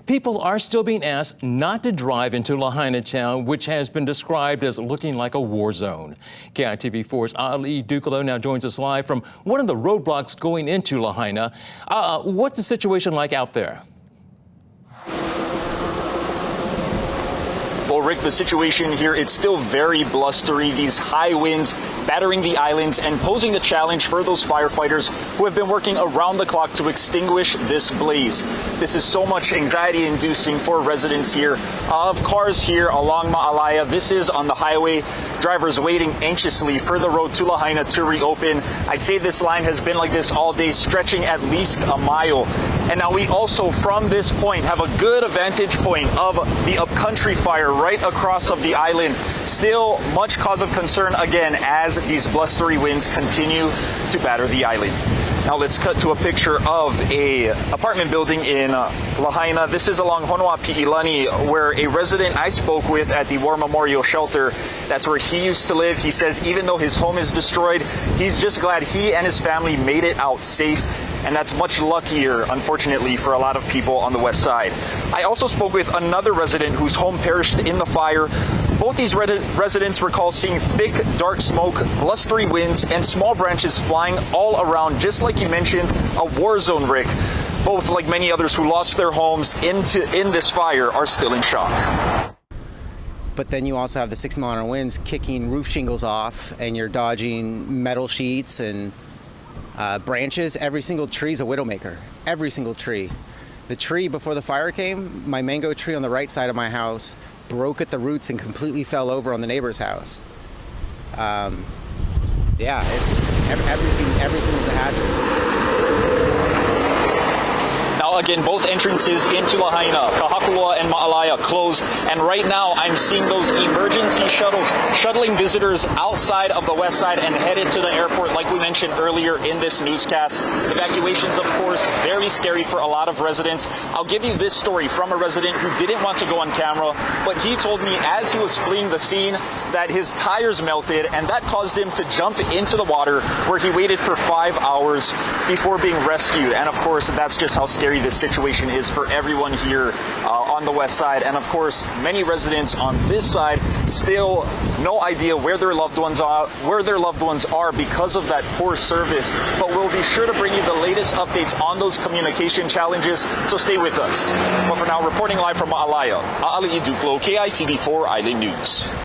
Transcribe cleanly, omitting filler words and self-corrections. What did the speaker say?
People are still being asked not to drive into Lahaina town, which has been described as looking like a war zone. KITV4's Ali Ducalo now joins us live from one of the roadblocks going into Lahaina. What's the situation like out there? Well, Rick, the situation here, it's still very blustery. These high winds battering the islands and posing a challenge for those firefighters who have been working around the clock to extinguish this blaze. This is so much anxiety-inducing for residents here. Of cars here along Maui, this is on the highway. Drivers waiting anxiously for the road to Lahaina to reopen. I'd say this line has been like this all day, stretching at least a mile. And now we also, from this point, have a good vantage point of the upcountry fire right across of the island. Still much cause of concern again as these blustery winds continue to batter the island. Now let's cut to a picture of a apartment building in Lahaina. This is along Honoapi'ilani, where a resident I spoke with at the War Memorial Shelter, that's where he used to live. He says even though his home is destroyed, he's just glad he and his family made it out safe. And that's much luckier, unfortunately, for a lot of people on the west side. I also spoke with another resident whose home perished in the fire. Both these residents recall seeing thick, dark smoke, blustery winds, and small branches flying all around, just like you mentioned, a war zone, Rick. Both, like many others who lost their homes in this fire, are still in shock. But then you also have the 6-mile-an-hour winds kicking roof shingles off, and you're dodging metal sheets and branches. Every single tree is a widowmaker. Every single tree. The tree before the fire came, my mango tree on the right side of my house, broke at the roots and completely fell over on the neighbor's house. Yeah, it's everything was a hazard. Now again, both entrances into Lahaina, Kahakula and Ma'alaya, closed, and right now I'm seeing those emergency shuttles shuttling visitors outside of the west side and headed to the airport, like we mentioned earlier in this newscast. Evacuations, of course, very scary for a lot of residents. I'll give you this story from a resident who didn't want to go on camera, but he told me as he was fleeing the scene that his tires melted, and that caused him to jump into the water, where he waited for 5 hours before being rescued. And of course, that's just how scary this situation is for everyone here on the west side. And of course, many residents on this side still no idea where their loved ones are because of that poor service. But we'll be sure to bring you the latest updates on those communication challenges, so stay with us. But for now, reporting live from Ma'alaya, Ali Ducalo, KITV4 Island News.